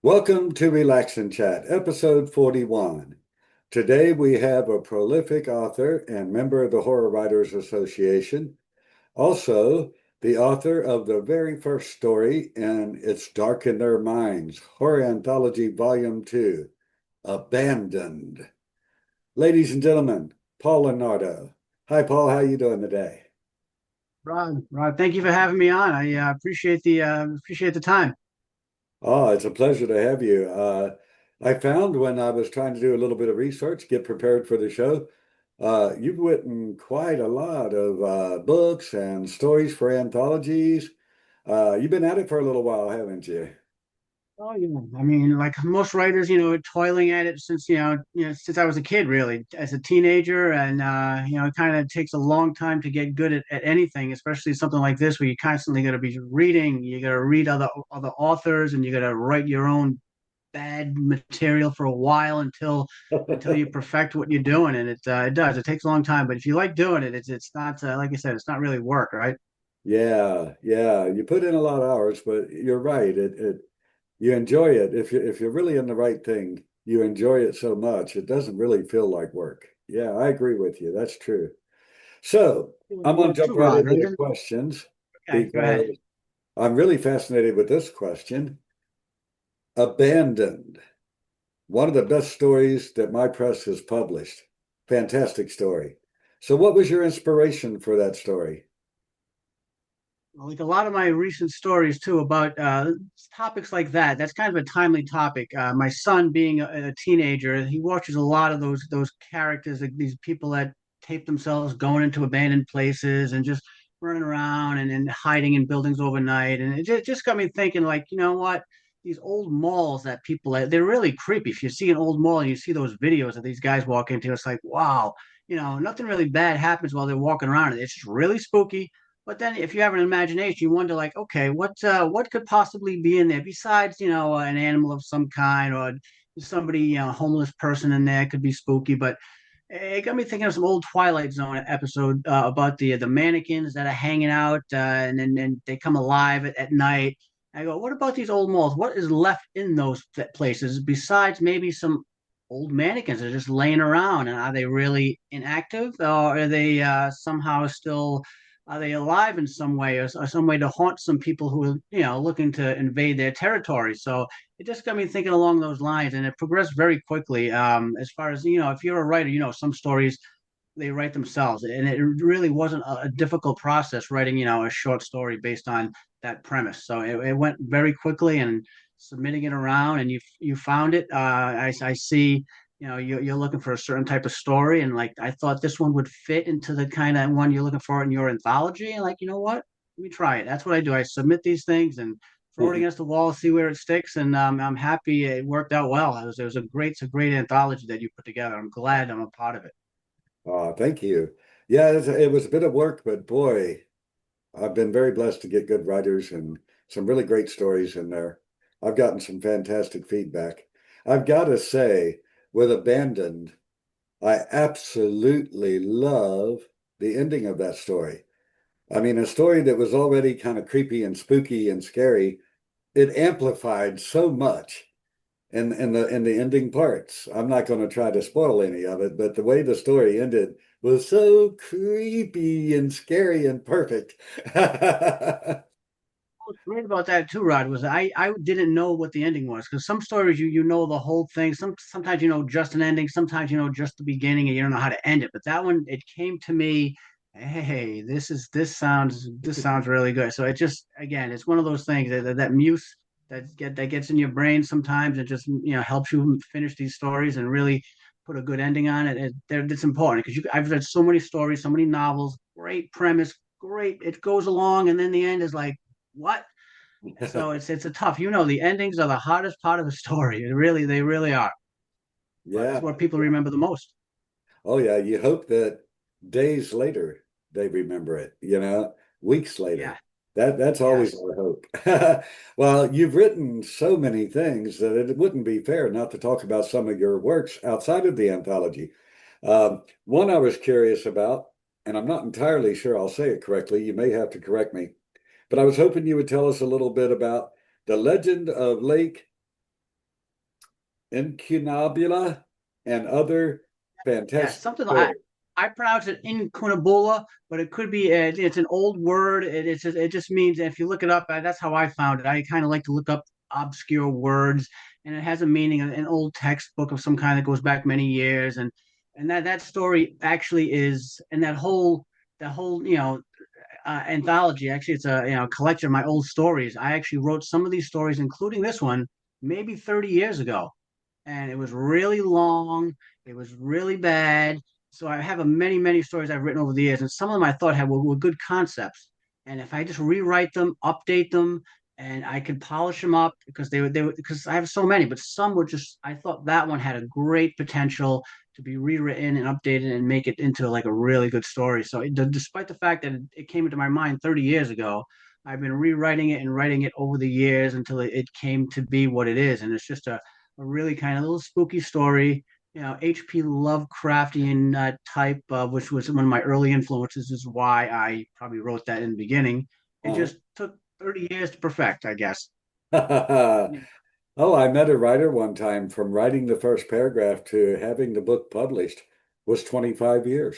Welcome to Relax and Chat, episode 41. Today we have a prolific author and member of the Horror Writers Association, also the author of the very first story in It's Dark in Their Minds, Horror Anthology Volume 2, Abandoned. Ladies and gentlemen, Paul Lonardo. Hi, Paul. How you doing today? Rod, thank you for having me on. I appreciate the time. Oh, it's a pleasure to have you. I found when I was trying to do a little bit of research, get prepared for the show, you've written quite a lot of books and stories for anthologies. You've been at it for a little while, haven't you? Oh, yeah. I mean, like most writers, toiling at it since since I was a kid, really, as a teenager, and it kind of takes a long time to get good at anything, especially something like this, where you constantly got to be reading, you got to read other authors, and you got to write your own bad material for a while until you perfect what you're doing, and it takes a long time. But if you like doing it, it's not like I said, it's not really work, right? Yeah, yeah. You put in a lot of hours, but you're right. It you enjoy it. If you're really in the right thing, you enjoy it so much, it doesn't really feel like work. Yeah, I agree with you. That's true. So I'm You going have to jump two, right Rod, into right? the questions Okay, go ahead. because I'm really fascinated with this question. Abandoned, one of the best stories that my press has published. Fantastic story. So, what was your inspiration for that story? Like a lot of my recent stories too about topics like that. That's kind of a timely topic. My son, being a teenager, he watches a lot of those characters, like these people that tape themselves going into abandoned places and just running around and hiding in buildings overnight. And it just got me thinking, like, you know what? These old malls that they're really creepy. If you see an old mall and you see those videos of these guys walk into, it's like, wow, nothing really bad happens while they're walking around. It's just really spooky, but then, if you have an imagination, you wonder, like, okay, what could possibly be in there besides, an animal of some kind, or somebody, homeless person in there could be spooky. But it got me thinking of some old Twilight Zone episode about the mannequins that are hanging out, and they come alive at night. I go, what about these old malls? What is left in those places besides maybe some old mannequins that are just laying around? And are they really inactive, or are they somehow still? Are they alive in some way, or some way to haunt some people who are, looking to invade their territory? So it just got me thinking along those lines, and it progressed very quickly. As far as if you're a writer, some stories they write themselves, and it really wasn't a difficult process writing, a short story based on that premise. So it went very quickly, and submitting it around, and you found it. I see. You're looking for a certain type of story, and like I thought this one would fit into the kind of one you're looking for in your anthology. And like, you know what? Let me try it. That's what I do. I submit these things and throw it against the wall, see where it sticks, and I'm happy it worked out well. It was it's a great anthology that you put together. I'm glad I'm a part of it. Oh, thank you. Yeah, it was a bit of work, but boy, I've been very blessed to get good writers and some really great stories in there. I've gotten some fantastic feedback. I've got to say, with Abandoned, I absolutely love the ending of that story. I mean, a story that was already kind of creepy and spooky and scary, it amplified so much in the ending parts. I'm not going to try to spoil any of it, but the way the story ended was so creepy and scary and perfect. What's great about that too, Rod, was I didn't know what the ending was, because some stories you know the whole thing. Sometimes you know just an ending, sometimes you know just the beginning, and you don't know how to end it. But that one, it came to me, hey, this sounds really good. So it just, again, it's one of those things that muse that gets in your brain sometimes. It just helps you finish these stories and really put a good ending on it. It's important because I've read so many stories, so many novels, great premise, great. It goes along, and then the end is like, what? So it's a tough. The endings are the hardest part of the story. They really are. But it's Yeah. what people remember the most. Oh, yeah. You hope that days later they remember it, weeks Yeah. later. That's always Yes. our hope. Well, you've written so many things that it wouldn't be fair not to talk about some of your works outside of the anthology. One I was curious about, and I'm not entirely sure I'll say it correctly. You may have to correct me, but I was hoping you would tell us a little bit about the legend of Lake. incunabula and other Yeah, fantastic something like stories. I pronounce it incunabula, but it could be it's an old word. It just means if you look it up, that's how I found it. I kind of like to look up obscure words, and it has a meaning, an old textbook of some kind that goes back many years, and that story actually is, and that whole anthology. Actually, it's a collection of my old stories. I actually wrote some of these stories, including this one, maybe 30 years ago, and it was really long. It was really bad. So I have many stories I've written over the years, and some of them I thought were good concepts. And if I just rewrite them, update them, and I could polish them up because because I have so many, but some were just I thought that one had a great potential to be rewritten and updated and make it into like a really good story. So despite the fact that it came into my mind 30 years ago, I've been rewriting it and writing it over the years until it came to be what it is. And it's just a really kind of little spooky story. H.P. Lovecraftian type, which was one of my early influences, is why I probably wrote that in the beginning. It Uh-huh. just took 30 years to perfect, I guess. Yeah. Oh, I met a writer one time from writing the first paragraph to having the book published was 25 years.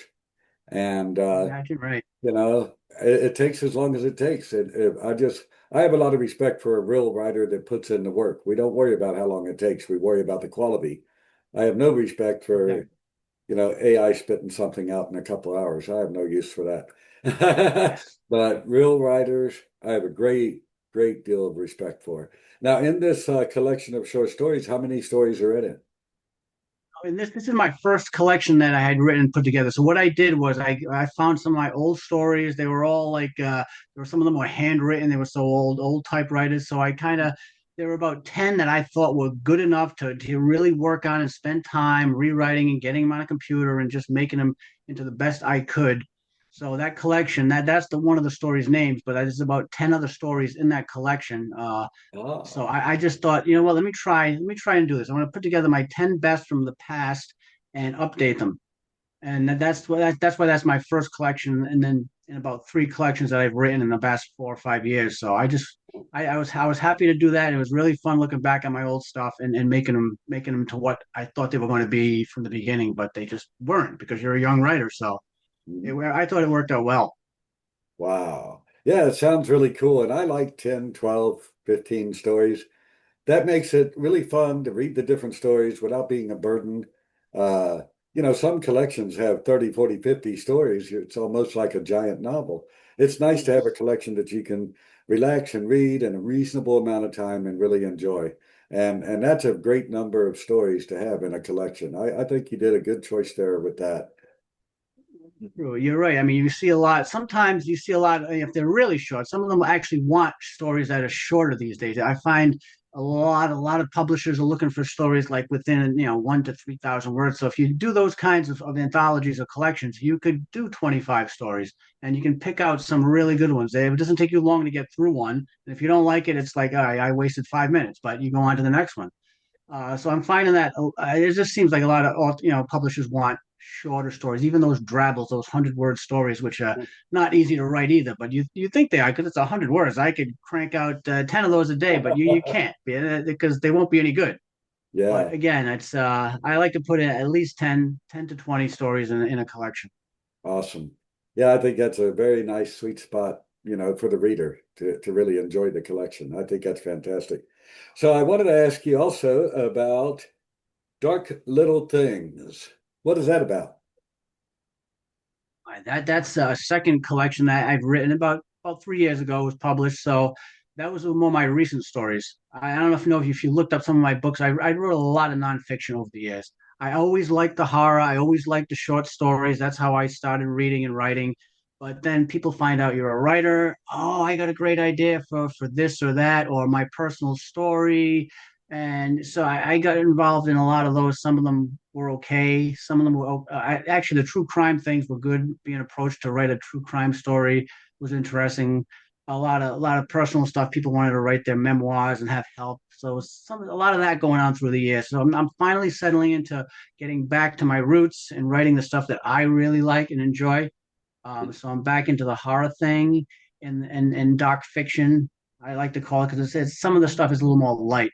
And Imagine, right? you know, it takes as long as it takes. I have a lot of respect for a real writer that puts in the work. We don't worry about how long it takes. We worry about the quality. I have no respect for, Exactly. AI spitting something out in a couple hours. I have no use for that. Yes. But real writers, I have a great deal of respect for. Now, in this collection of short stories, how many stories are in it? And this is my first collection that I had written and put together. So what I did was I found some of my old stories. They were all like there were some of them were handwritten. They were so old typewriters. So I kind of there were about 10 that I thought were good enough to really work on and spend time rewriting and getting them on a computer and just making them into the best I could. So that collection, that's the one of the stories' names, but there's about 10 other stories in that collection. So Ah, I just thought, what, let me try and do this. I want to put together my 10 best from the past and update them. And that's why that's my first collection. And then in about three collections that I've written in the past 4 or 5 years. So I was happy to do that. It was really fun looking back at my old stuff and making them to what I thought they were going to be from the beginning, but they just weren't because you're a young writer. So I thought it worked out well. wow. Yeah, it sounds really cool. And I like 10, 12, 15 stories. That makes it really fun to read the different stories without being a burden. Uh, some collections have 30, 40, 50 stories. It's almost like a giant novel. It's nice to have a Yes. collection that you can relax and read in a reasonable amount of time and really enjoy. And that's a great number of stories to have in a collection. I think you did a good choice there with that. True. You're right. I mean, you see a lot. Sometimes you see a lot if they're really short. Some of them actually want stories that are shorter these days. I find a lot of publishers are looking for stories like within 1 to 3,000 words. So if you do those kinds of anthologies or collections, you could do 25 stories, and you can pick out some really good ones. It doesn't take you long to get through one. And if you don't like it, it's like, all right, I wasted 5 minutes, but you go on to the next one. So I'm finding that it just seems like a lot of publishers want shorter stories, even those drabbles, those 100-word stories, which are not easy to write either. But you think they are because it's 100 words. I could crank out 10 of those a day, but you can't because they won't be any good. But Yeah, again, it's I like to put in at least 10 to 20 stories in a collection. awesome. Yeah, I think that's a very nice sweet spot, for the reader to really enjoy the collection. I think that's fantastic. So I wanted to ask you also about Dark Little Things. What is that about? That's a second collection that I've written about 3 years ago. It was published, so that was more of my recent stories. I don't know if you looked up some of my books. I wrote a lot of nonfiction over the years. I always liked the horror. I always liked the short stories. That's how I started reading and writing. But then people find out you're a writer. Oh, I got a great idea for this or that, or my personal story. And so I got involved in a lot of those. Some of them were okay. Some of them were actually the true crime things were good. Being approached to write a true crime story was interesting. A lot of personal stuff. People wanted to write their memoirs and have help. So a lot of that going on through the years. So I'm finally settling into getting back to my roots and writing the stuff that I really like and enjoy. So I'm back into the horror thing and dark fiction. I like to call it because it's some of the stuff is a little more light.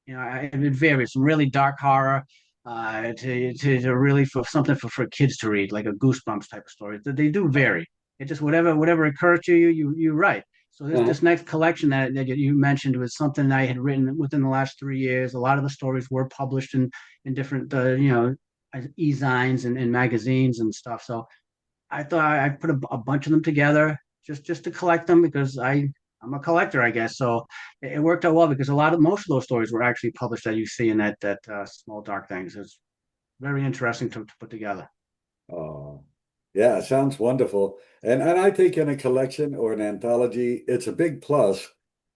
it varies from really dark horror to really for something for kids to read, like a Goosebumps type of story. They do vary. It just whatever occurs to you, you write. So Uh-huh. this next collection that you mentioned was something I had written within the last 3 years. A lot of the stories were published in different e-zines and magazines and stuff. So I thought I put a bunch of them together just to collect them because I'm a collector, I guess. So it worked out well because most of those stories were actually published that you see in that Small Dark Things. It's very interesting to put together. Oh, yeah, sounds wonderful. And I think in a collection or an anthology, it's a big plus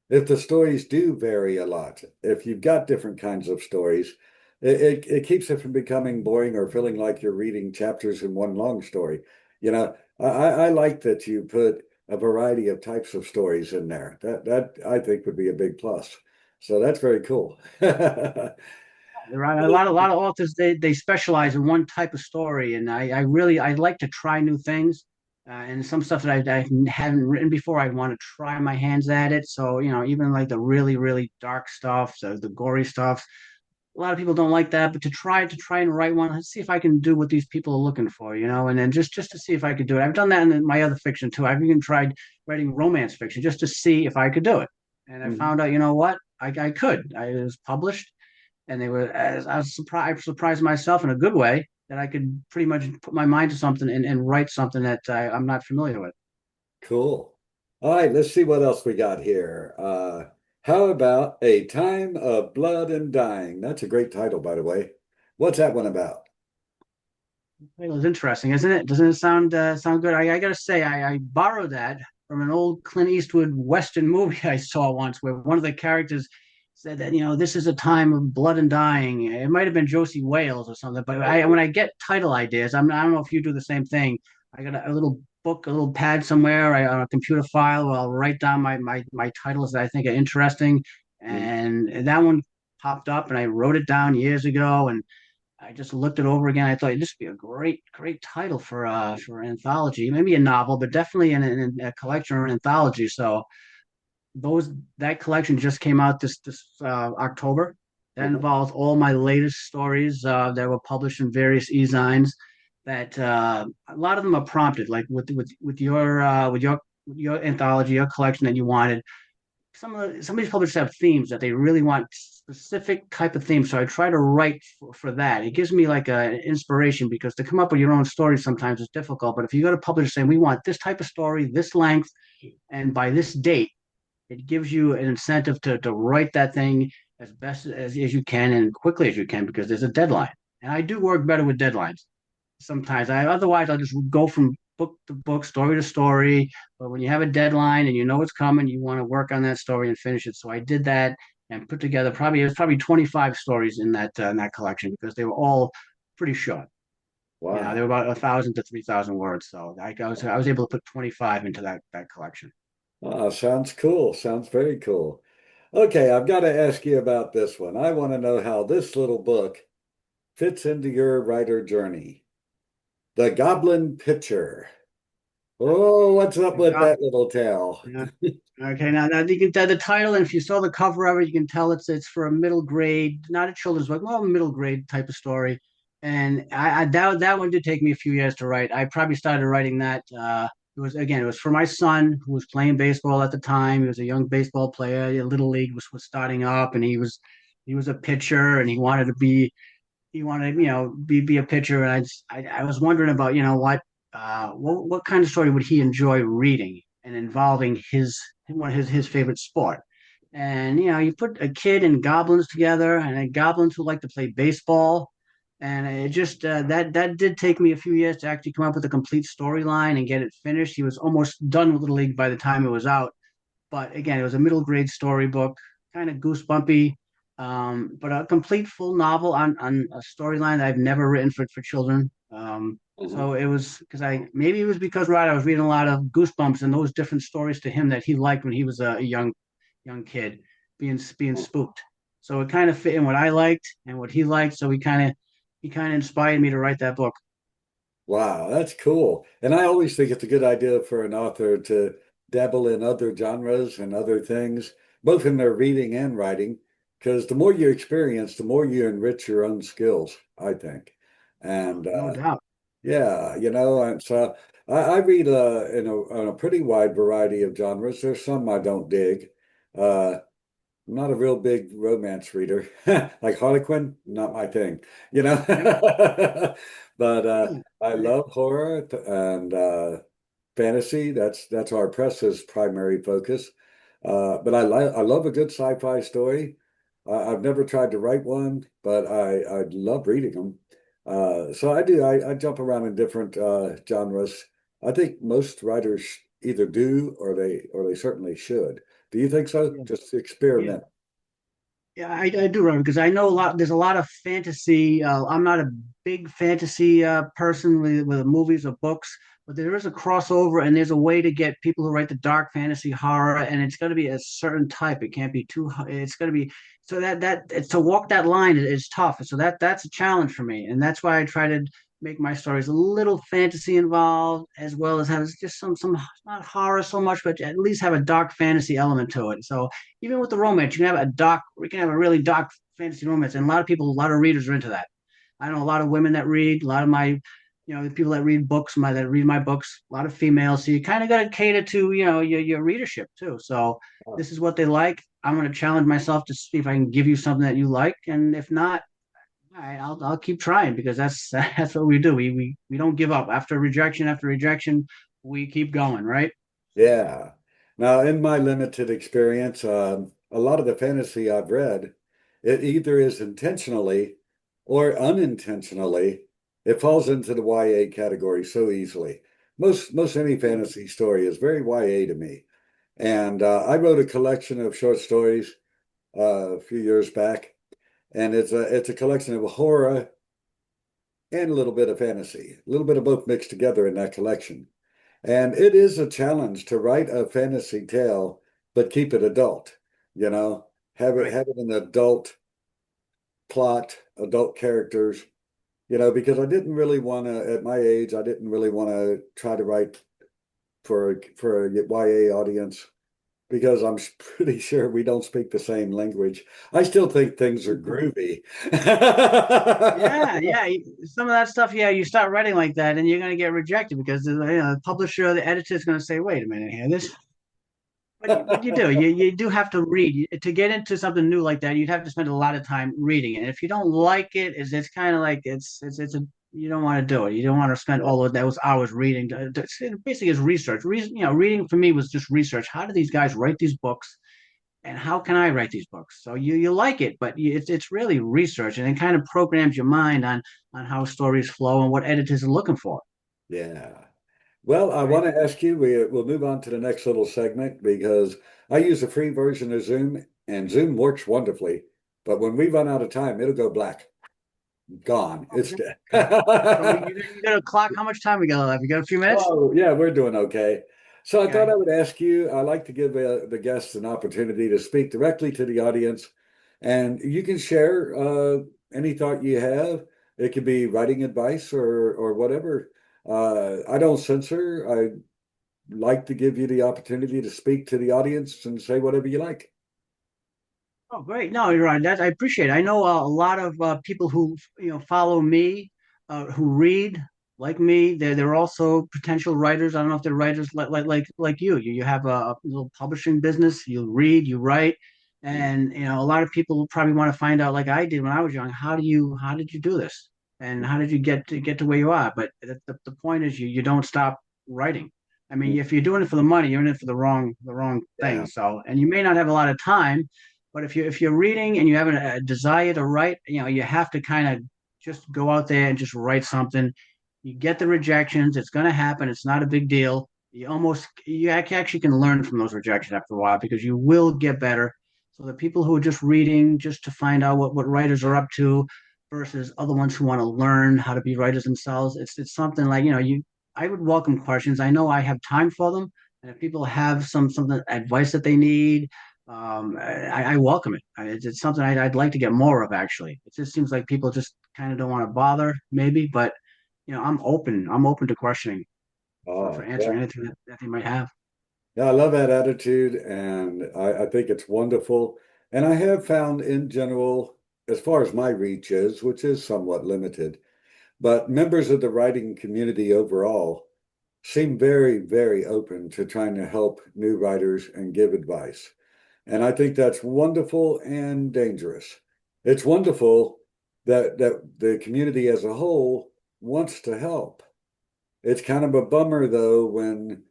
if the stories do vary a lot. If you've got different kinds of stories, it keeps it from becoming boring or feeling like you're reading chapters in one long story. I like that you put a variety of types of stories in there. That I think would be a big plus. So that's very cool. There are a lot of authors they specialize in one type of story, and I like to try new things. And some stuff that I haven't written before, I want to try my hands at it. So, even like the really dark stuff, the gory stuff, a lot of people don't like that, but to try and write one, let's see if I can do what these people are looking for, and then just to see if I could do it. I've done that in my other fiction too. I've even tried writing romance fiction just to see if I could do it. And I Mhm. found out, you know what? I could. I was published and I was surprised myself in a good way that I could pretty much put my mind to something and write something that I'm not familiar with. Cool. All right, let's see what else we got here. How about A Time of Blood and Dying? That's a great title, by the way. What's that one about? It was interesting, isn't it? Doesn't it sound good? I gotta say, I borrowed that from an old Clint Eastwood Western movie I saw once, where one of the characters said that this is a time of blood and dying. It might have been Josie Wales or something, but when I get title ideas, I don't know if you do the same thing. I got a little book, a little pad somewhere, on a computer file where I'll write down my titles that I think are interesting, Mm, and that one popped up, and I wrote it down years ago, and I just looked it over again. I thought this would be a great title for an anthology, maybe a novel, but definitely in a collection or an anthology. So those that collection just came out this October. That uh-huh. involves all my latest stories that were published in various e-zines. That a lot of them are prompted, like with your anthology, your collection that you wanted some of these publishers have themes that they really want specific type of themes. So I try to write for that. It gives me like an inspiration because to come up with your own story sometimes is difficult. But if you go to publisher saying we want this type of story, this length, and by this date, it gives you an incentive to write that thing as best as you can and quickly as you can because there's a deadline. And I do work better with deadlines sometimes. Otherwise I'll just go from book to book, story to story. But when you have a deadline and you know it's coming, you want to work on that story and finish it. So I did that and put together it was probably 25 stories in that collection because they were all pretty short. They were Wow. about 1,000 to 3,000 words. So I was able to put 25 into that collection. Sounds cool. Sounds very cool. Okay, I've got to ask you about this one. I want to know how this little book fits into your writer journey. The Goblin Pitcher. Oh, what's up with Yeah. that little tale? Yeah. Okay, now you can tell the title, and if you saw the cover of it, you can tell it's for a middle grade, not a children's book, well, middle grade type of story. And that one did take me a few years to write. I probably started writing that. It was for my son who was playing baseball at the time. He was a young baseball player. Little league was starting up, and he was a pitcher, and he wanted be a pitcher. And I was wondering about what kind of story would he enjoy reading and involving one of his favorite sport. And you put a kid and goblins together, and goblins who like to play baseball, and it just that did take me a few years to actually come up with a complete storyline and get it finished. He was almost done with Little League by the time it was out, but again, it was a middle grade storybook, kind of goosebumpy, but a complete full novel on a storyline that I've never written for children. Mhm. So it was because maybe it was because Rod, I was reading a lot of Goosebumps and those different stories to him that he liked when he was a young kid, being spooked. So it kind of fit in what I liked and what he liked. So he kind of inspired me to write that book. Wow, that's cool. And I always think it's a good idea for an author to dabble in other genres and other things, both in their reading and writing. because the more you experience, the more you enrich your own skills, I think. And No doubt. yeah, and so I read in a pretty wide variety of genres. There's some I don't dig. Uh, I'm not a real big romance reader. Like Harlequin, not my thing, you know. Yep. But Yeah. I love horror and fantasy. That's our press's primary focus. But I love a good sci-fi story. I've never tried to write one, but I love reading them. So I do. I jump around in different genres. I think most writers either do or they certainly should. Do you think so? Yeah. Just Yeah. experiment. Yeah, I do, Robert, because I know a lot. There's a lot of fantasy. I'm not a big fantasy person with movies or books, but there is a crossover, and there's a way to get people who write the dark fantasy horror, and it's going to be a certain type. It can't be too. It's going to be so that it's to walk that line is tough. So that's a challenge for me, and that's why I try to make my stories a little fantasy involved, as well as have just some not horror so much, but at least have a dark fantasy element to it. So even with the romance, you can have a dark, we can have a really dark fantasy romance, and a lot of people, a lot of readers are into that. I know a lot of women that read, a lot of my, the people that read books, that read my books, a lot of females. So you kind of got to cater to, your readership too. So Oh, this is what they like. I'm going to challenge myself to see if I can give you something that you like, and if not, all right, I'll keep trying because that's that's what we do. We don't give up after rejection. We keep going, right? yeah. Now, in my limited experience, a lot of the fantasy I've read, it either is intentionally or unintentionally, it falls into the YA category so easily. Most any fantasy story is very YA to me. And I wrote a collection of short stories a few years back, and it's a collection of horror and a little bit of fantasy, a little bit of both mixed together in that collection. And it is a challenge to write a fantasy tale, but keep it adult, you know, Right. have it an adult plot, adult characters, because I didn't really want to, at my age, I didn't really want to try to write for a YA audience because I'm pretty sure we don't speak the same language. I still think things are groovy. Yeah, yeah. Some of that stuff, yeah, you start writing like that, and you're going to get rejected because the publisher, the editor is going to say, "Wait a minute here, this." What you do, you do have to read to get into something new like that. You'd have to spend a lot of time reading it. And if you don't like it, it's kind of like it's a you don't want to do it. You don't want to spend all of those hours reading. Basically, it's research. Reading for me was just research. How do these guys write these books? And how can I write these books? So you like it, but it's really research, and it kind of programs your mind on how stories flow and what editors are looking for, Yeah. Well, I right? want to ask you, we'll move on to the next little segment because I use a free version of Zoom and Zoom works wonderfully. But when we run out of time, it'll go black. Gone. Oh, It's dead. okay. So you got a clock. How much time we got left? You got a few minutes? Oh, yeah, we're doing okay. So I thought Okay. I would ask you, I like to give the guests an opportunity to speak directly to the audience, and you can share any thought you have. It could be writing advice or whatever. I don't censor. I like to give you the opportunity to speak to the audience and say whatever you like. Oh, great. No, you're right. That I appreciate it. I know a lot of people who follow me, who read like me. They're also potential writers. I don't know if they're writers like you. You have a little publishing business. You read, you write, and a lot of people probably want to find out, like I did when I was young. How did you do this? And how did you get to where you are? But the point is, you don't stop writing. I mean, if you're doing it for the money, you're in it for the wrong thing. Yeah. So, and you may not have a lot of time, but if you're reading and you have a desire to write, you have to kind of just go out there and just write something. You get the rejections; it's going to happen. It's not a big deal. You actually can learn from those rejections after a while because you will get better. So the people who are just reading just to find out what writers are up to versus other ones who want to learn how to be writers themselves, it's something like I would welcome questions. I know I have time for them, and if people have something advice that they need, I welcome it. It's something I'd like to get more of, actually. It just seems like people just kind of don't want to bother, maybe, but I'm open. I'm open to questioning for Oh, yeah. answering anything that they might have. Yeah, I love that attitude, and I think it's wonderful. And I have found in general, as far as my reach is, which is somewhat limited, but members of the writing community overall seem very, very open to trying to help new writers and give advice. And I think that's wonderful and dangerous. It's wonderful that the community as a whole wants to help. It's kind of a bummer though when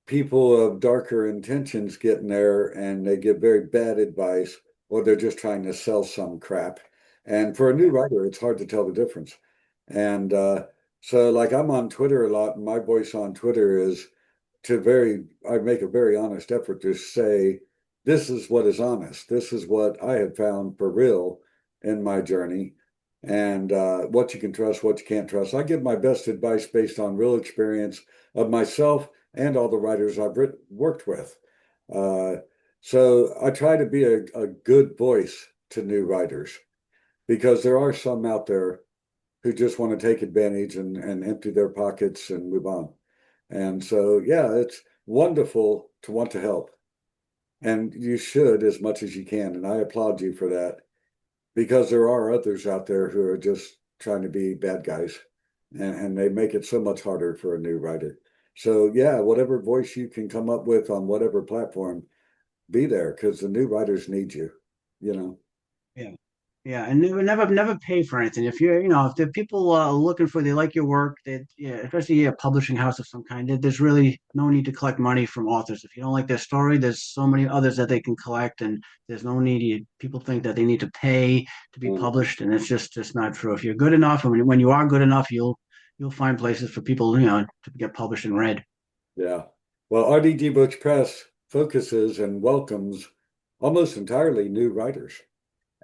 people of darker intentions get in there and they give very bad advice or they're just trying to sell some crap. And for a new writer, it's hard to tell the difference. And so like I'm on Twitter a lot, and my voice on Twitter is I make a very honest effort to say, this is what is honest. This is what I have found for real in my journey, and what you can trust, what you can't trust. I give my best advice based on real experience of myself and all the writers I've worked with. Uh, so I try to be a good voice to new writers because there are some out there who just want to take advantage and empty their pockets and move on. And so, yeah, it's wonderful to want to help. And you should as much as you can. And I applaud you for that because there are others out there who are just trying to be bad guys and they make it so much harder for a new writer. So, yeah, whatever voice you can come up with on whatever platform, be there because the new writers need you, you know. Yeah. Yeah, and never pay for anything. If you're, if the people looking for, they like your work, that yeah, especially a publishing house of some kind, there's really no need to collect money from authors. If you don't like their story, there's so many others that they can collect, and there's no need. People think that they need to pay to be Mhm. published, and it's just not true. If you're good enough, and when you are good enough, you'll find places for people, to get published and read. Yeah. Well, RDG Books Press focuses and welcomes almost entirely new writers.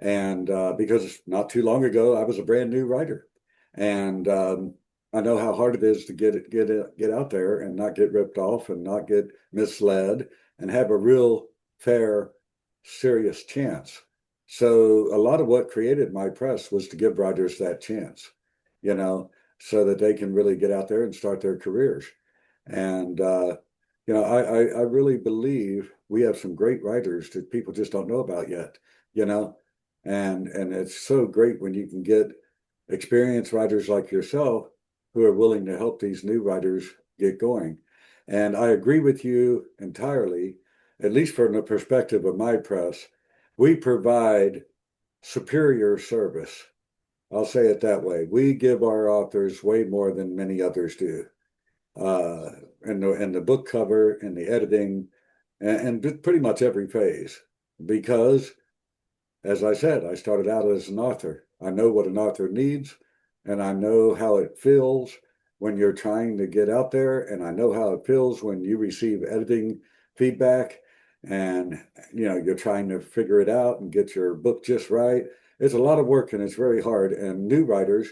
And because not too long ago, I was a brand new writer. And I know how hard it is to get out there and not get ripped off and not get misled and have a real fair, serious chance. So a lot of what created my press was to give writers that chance, you know, so that they can really get out there and start their careers. And I really believe we have some great writers that people just don't know about yet, you know, and it's so great when you can get experienced writers like yourself who are willing to help these new writers get going. And I agree with you entirely, at least from the perspective of my press. We provide superior service. I'll say it that way. We give our authors way more than many others do. Uh, and the book cover and the editing and pretty much every phase because as I said, I started out as an author. I know what an author needs, and I know how it feels when you're trying to get out there, and I know how it feels when you receive editing feedback and you're trying to figure it out and get your book just right. It's a lot of work and it's very hard, and new writers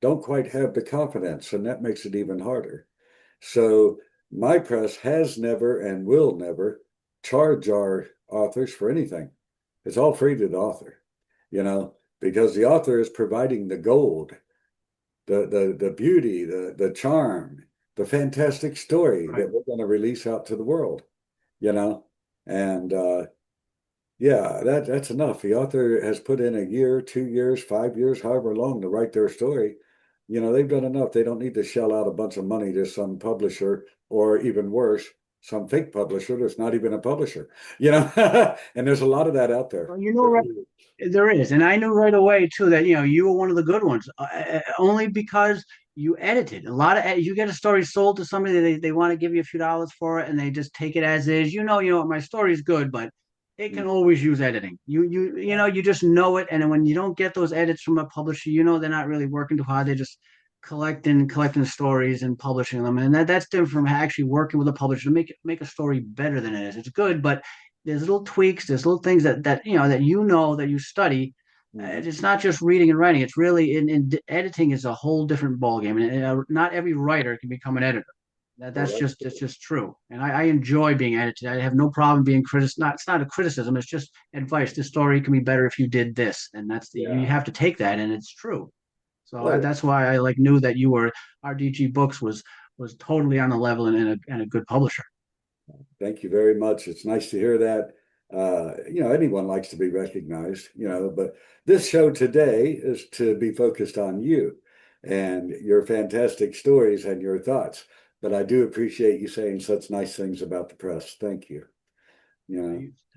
don't quite have the confidence, and that makes it even harder. So my press has never and will never charge our authors for anything. It's all free to the author, because the author is providing the gold, the beauty, the charm, the fantastic story Right. that we're going to release out to the world, you know. And yeah, that's enough. The author has put in a year, 2 years, 5 years, however long to write their story. They've done enough. They don't need to shell out a bunch of money to some publisher, or even worse, some fake publisher that's not even a publisher, and there's a lot of that out there. Well, there is, and I knew right away too that you were one of the good ones, only because you edited a lot of. You get a story sold to somebody, they want to give you a few dollars for it, and they just take it as is. My story is good, but it can always use editing. You just know it, and when you don't get those edits from a publisher, they're not really working too hard. They're just collecting stories and publishing them, and that's different from actually working with a publisher to make a story better than it is. It's good, but there's little tweaks, there's little things that you study. Mhm. It's not just reading and writing. It's really in editing is a whole different ballgame, and not every writer can become an editor. Well, That's just true. And I enjoy being edited. I have no problem being critic. Not It's not a criticism. It's just advice. This story can be better if you did this, and you yeah. have to take that, and it's true. So Well, that's why I knew that you were RDG Books was totally on the level and a good publisher. thank you very much. It's nice to hear that. Anyone likes to be recognized, but this show today is to be focused on you and your fantastic stories and your thoughts. But I do appreciate you saying such nice things about the press. Thank you.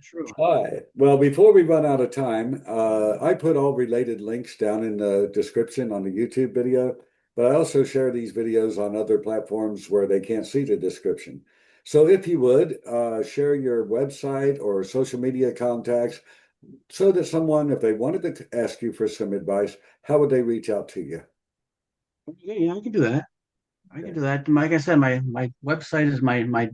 True. All right. Well, before we run out of time, I put all related links down in the description on the YouTube video, but I also share these videos on other platforms where they can't see the description. So if you would, share your website or social media contacts so that someone, if they wanted to ask you for some advice, how would they reach out to you? Yeah, I can do that. I can Okay. do that. Like I said, my website is my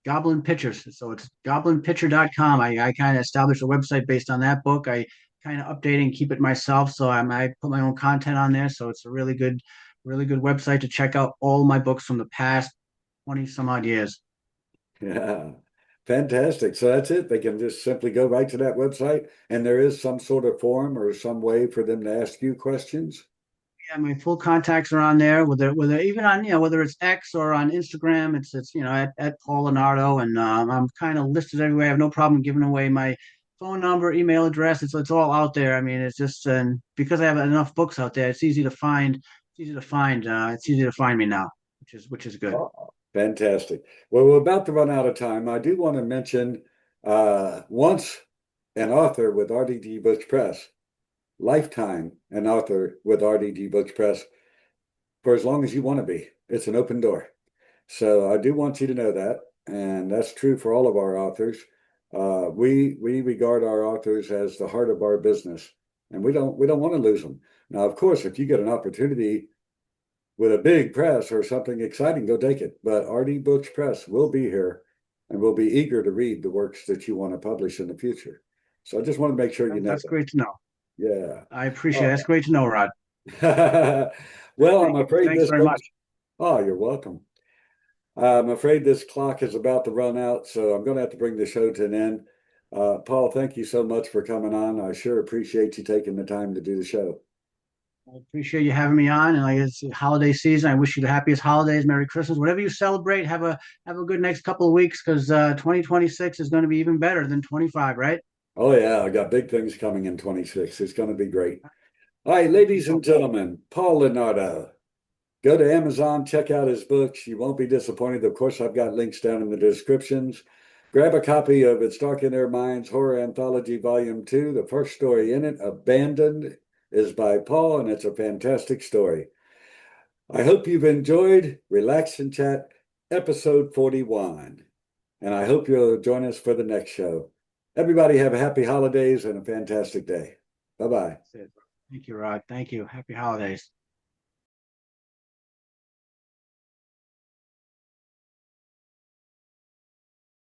Goblin Pictures. So it's goblinpicture.com. I kind of established a website based on that book. I kind of update and keep it myself. So I put my own content on there. So it's a really good website to check out all my books from the past 20 some odd years. Yeah. Fantastic. So that's it. They can just simply go right to that website, and there is some sort of form or some way for them to ask you questions. Yeah, my full contacts are on there. Whether even on whether it's X or on Instagram, it's at Paul Lonardo, and I'm kind of listed everywhere. I have no problem giving away my phone number, email address. It's all out there. I mean, it's just because I have enough books out there, it's easy to find. It's easy to find. It's easy to find me now, which is good. Oh, fantastic. Well, we're about to run out of time. I do want to mention once an author with RDG Books Press, lifetime an author with RDG Books Press for as long as you want to be. It's an open door. So I do want you to know that, and that's true for all of our authors. We regard our authors as the heart of our business, and we don't want to lose them. Now, of course, if you get an opportunity with a big press or something exciting, go take it. But RD Books Press will be here, and we'll be eager to read the works that you want to publish in the future. So I just want to make sure you know That's that. great to know. Yeah. I appreciate it. Oh. That's great to know, Rod. Well, I'm Thank you. afraid Thanks this very much. looks. Oh, you're welcome. I'm afraid this clock is about to run out, so I'm going to have to bring the show to an end. Paul, thank you so much for coming on. I sure appreciate you taking the time to do the show. I appreciate you having me on, and like it's holiday season. I wish you the happiest holidays, Merry Christmas, whatever you celebrate. Have a good next couple of weeks because 2026 is going to be even better than 25, right? Oh, yeah, I got big things coming in 26. It's going to be great. All right, Hopefully ladies so. and gentlemen, Paul Lonardo. Go to Amazon, check out his books. You won't be disappointed. Of course, I've got links down in the descriptions. Grab a copy of It's Dark in Their Minds Horror Anthology Volume 2. The first story in it, Abandoned, is by Paul, and it's a fantastic story. I hope you've enjoyed Relax and Chat episode 41, and I hope you'll join us for the next show. Everybody have a happy holidays and a fantastic day. Bye-bye. That's it. Thank you, Rod. Thank you. Happy holidays.